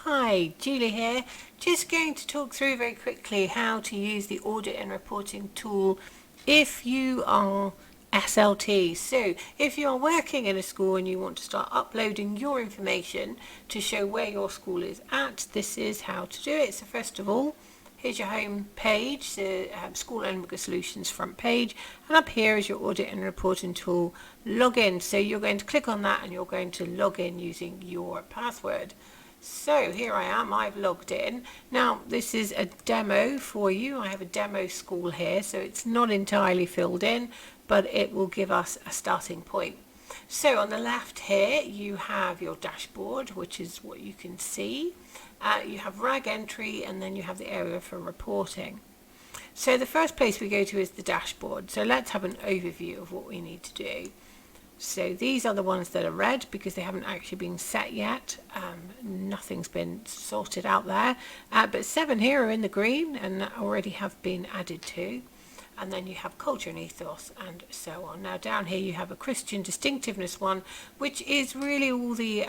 Hi, Julie here. Just going to talk through very quickly how to use the audit and reporting tool if you are SLT. So if you are working in a school and you want to start uploading your information to show where your school is at, this is how to do it. So first of all, here's your home page, the School Learning Solutions front page, and up here is your audit and reporting tool login. So you're going to click on that and you're going to log in using your password. So here I am, I've logged in. Now this is a demo for you. I have a demo school here, so it's not entirely filled in, but it will give us a starting point. So on the left here you have your dashboard, which is what you can see. You have rag entry, and then you have the area for reporting. So the first place we go to is the dashboard. So let's have an overview of what we need to do. So these are the ones that are red because they haven't actually been set yet. Nothing's been sorted out there. But 7 here are in the green and already have been added to. And then you have culture and ethos and so on. Now down here you have a Christian distinctiveness one, which is really all the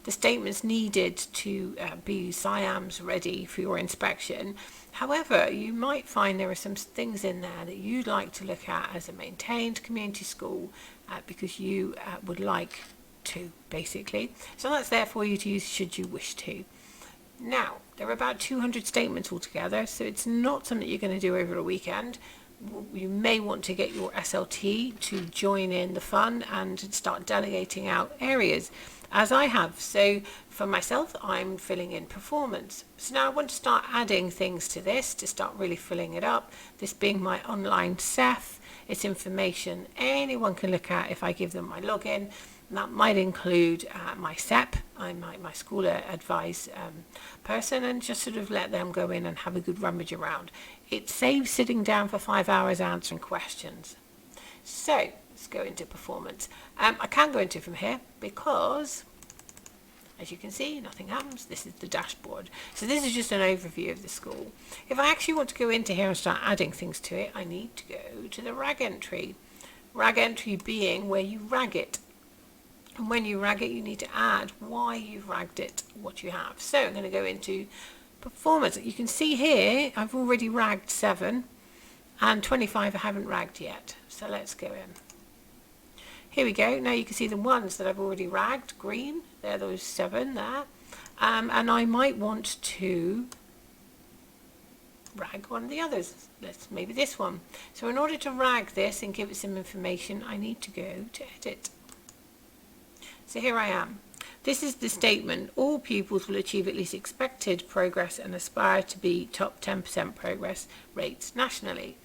statements needed to be Siams ready for your inspection. However, you might find there are some things in there that you'd like to look at as a maintained community school because you would like to, basically. So that's there for you to use should you wish to. Now, there are about 200 statements altogether, so it's not something you're going to do over a weekend. You may want to get your SLT to join in the fun and start delegating out areas, as I have. So for myself, I'm filling in performance. So now I want to start adding things to this to start really filling it up. This being my online SEF, it's information anyone can look at if I give them my login. And that might include my SEP, my school advice person, and just sort of let them go in and have a good rummage around. It saves sitting down for 5 hours answering questions. So let's go into performance. I can't go into it from here because, as you can see, nothing happens. This is the dashboard. So this is just an overview of the school. If I actually want to go into here and start adding things to it, I need to go to the rag entry. Rag entry being where you rag it. And when you rag it, you need to add why you've ragged it, what you have. So I'm going to go into performance. You can see here, I've already ragged 7 and 25 I haven't ragged yet. So let's go in. Here we go. Now you can see the ones that I've already ragged, green. They're those 7 there. And I might want to rag one of the others. Maybe this one. So in order to rag this and give it some information, I need to go to edit. So here I am. This is the statement: all pupils will achieve at least expected progress and aspire to be top 10% progress rates nationally.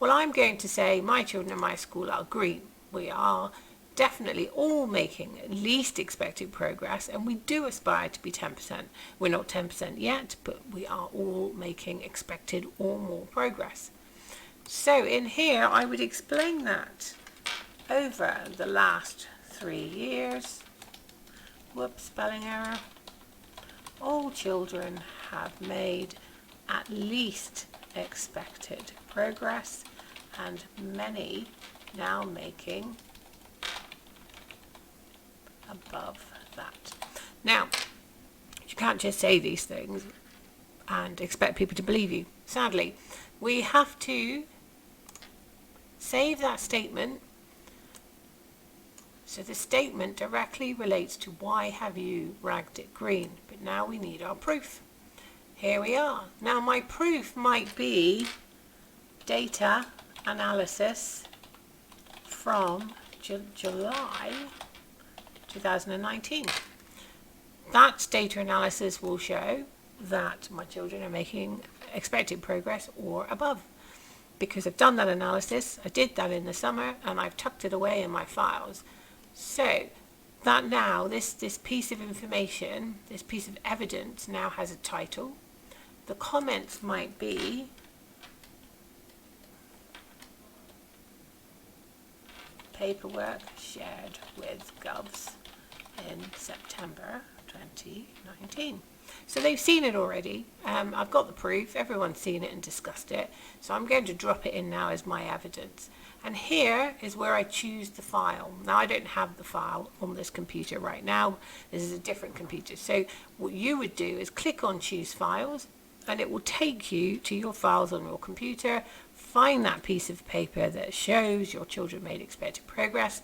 Well, I'm going to say my children in my school are green. We are definitely all making at least expected progress, and we do aspire to be 10%. We're not 10% yet, but we are all making expected or more progress. So in here I would explain that over the last 3 years. Whoops, spelling error. All children have made at least expected progress, and many now making above that. Now, you can't just say these things and expect people to believe you. Sadly, we have to save that statement. So the statement directly relates to why have you ragged it green. But now we need our proof. Here we are. Now my proof might be data analysis from July 2019. That data analysis will show that my children are making expected progress or above. Because I've done that analysis, I did that in the summer, and I've tucked it away in my files. So that now, this piece of information, this piece of evidence now has a title. The comments might be paperwork shared with Govs in September 2019. So they've seen it already. I've got the proof. Everyone's seen it and discussed it. So I'm going to drop it in now as my evidence. And here is where I choose the file. Now I don't have the file on this computer right now. This is a different computer. So what you would do is click on choose files, and it will take you to your files on your computer. Find that piece of paper that shows your children made expected progress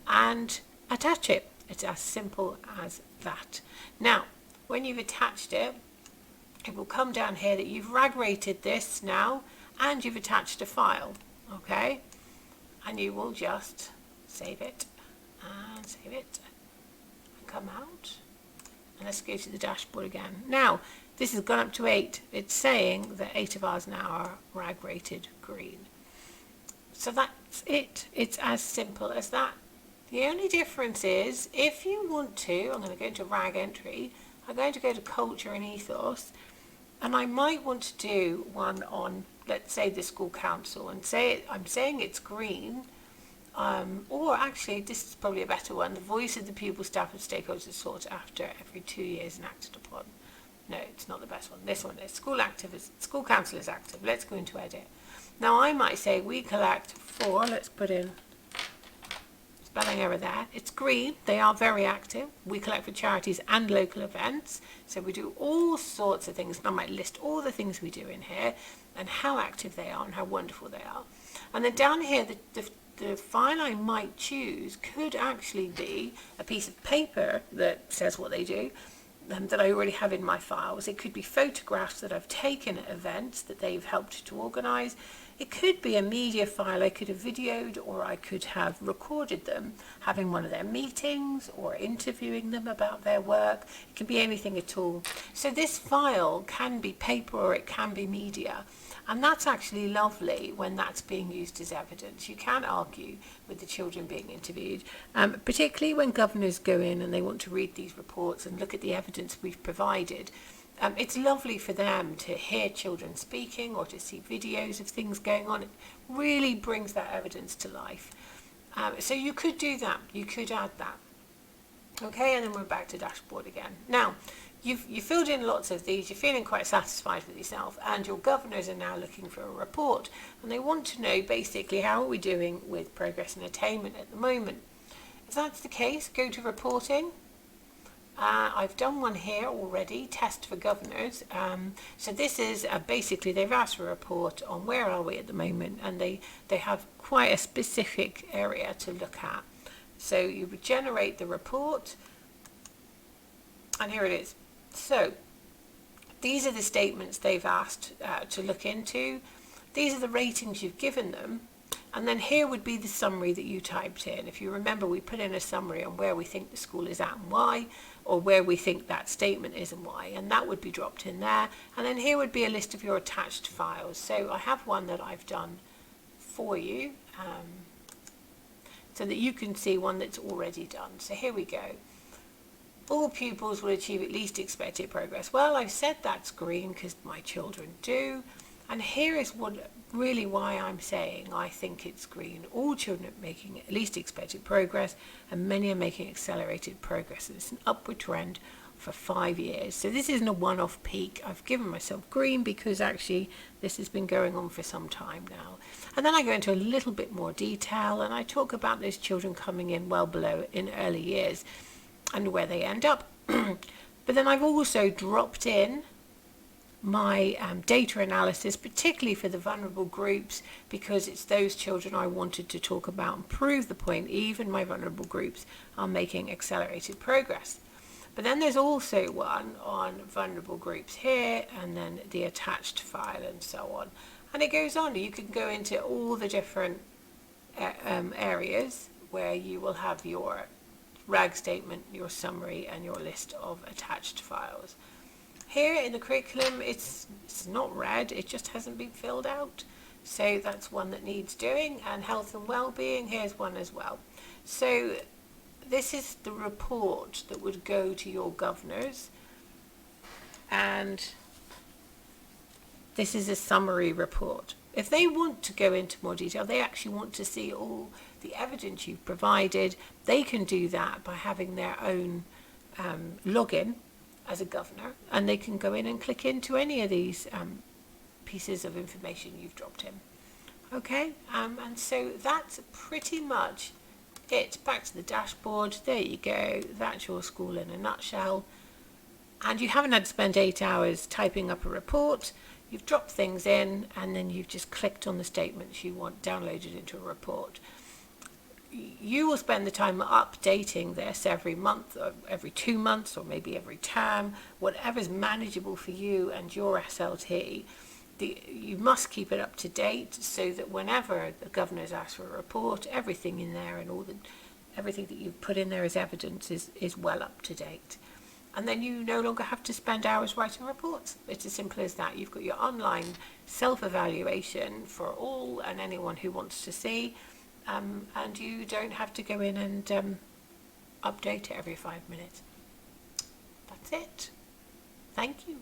and attach it. It's as simple as that. Now, when you've attached it, it will come down here that you've RAG rated this now and you've attached a file, okay? And you will just save it and save it and come out. And let's go to the dashboard again. Now, this has gone up to 8. It's saying that 8 of ours now are RAG rated green. So that's it. It's as simple as that. The only difference is, if you want to, I'm going to go into RAG entry, I'm going to go to culture and ethos, and I might want to do one on, let's say, the school council, and say I'm saying it's green, or actually, this is probably a better one, the voice of the pupil, staff and stakeholders is sought after every 2 years and acted upon. No, it's not the best one. This one is school council is active. Let's go into edit. Now I might say we collect for, let's put in spelling error there. It's green. They are very active. We collect for charities and local events. So we do all sorts of things. And I might list all the things we do in here and how active they are and how wonderful they are. And then down here, the file I might choose could actually be a piece of paper that says what they do. That I already have in my files. It could be photographs that I've taken at events that they've helped to organise. It could be a media file I could have videoed, or I could have recorded them having one of their meetings or interviewing them about their work. It can be anything at all. So this file can be paper or it can be media. And that's actually lovely when that's being used as evidence. You can't argue with the children being interviewed, particularly when governors go in and they want to read these reports and look at the evidence we've provided. It's lovely for them to hear children speaking or to see videos of things going on. It really brings that evidence to life. So you could do that. You could add that. Okay, and then we're back to dashboard again. Now, you've filled in lots of these, you're feeling quite satisfied with yourself, and your governors are now looking for a report, and they want to know basically how are we doing with progress and attainment at the moment. If that's the case, go to reporting. I've done one here already, test for governors. So this is basically they've asked for a report on where are we at the moment, and they have quite a specific area to look at. So you would generate the report, and here it is. So these are the statements they've asked to look into. These are the ratings you've given them. And then here would be the summary that you typed in. If you remember, we put in a summary on where we think the school is at and why, or where we think that statement is and why, and that would be dropped in there. And then here would be a list of your attached files. So I have one that I've done for you, so that you can see one that's already done. So here we go. All pupils will achieve at least expected progress. Well, I've said that's green because my children do. And here is really why I'm saying I think it's green. All children are making at least expected progress, and many are making accelerated progress. And it's an upward trend for 5 years. So this isn't a one-off peak. I've given myself green because actually this has been going on for some time now. And then I go into a little bit more detail, and I talk about those children coming in well below in early years and where they end up. But then I've also dropped in my data analysis, particularly for the vulnerable groups, because it's those children I wanted to talk about and prove the point. Even my vulnerable groups are making accelerated progress. But then there's also one on vulnerable groups here, and then the attached file and so on. And it goes on. You can go into all the different areas where you will have your RAG statement, your summary, and your list of attached files. Here in the curriculum, it's not red, it just hasn't been filled out. So that's one that needs doing. And health and well-being, here's one as well. So this is the report that would go to your governors. And this is a summary report. If they want to go into more detail, they actually want to see all the evidence you've provided, they can do that by having their own login as a governor, and they can go in and click into any of these pieces of information you've dropped in. Okay, and so that's pretty much it. Back to the dashboard. There you go. That's your school in a nutshell. And you haven't had to spend 8 hours typing up a report. You've dropped things in, and then you've just clicked on the statements you want downloaded into a report. You will spend the time updating this every month, or every 2 months, or maybe every term, whatever's manageable for you and your SLT. You must keep it up to date so that whenever the governor's asked for a report, everything in there and everything that you've put in there as evidence is well up to date. And then you no longer have to spend hours writing reports. It's as simple as that. You've got your online self-evaluation for all and anyone who wants to see, and you don't have to go in and update it every 5 minutes. That's it. Thank you.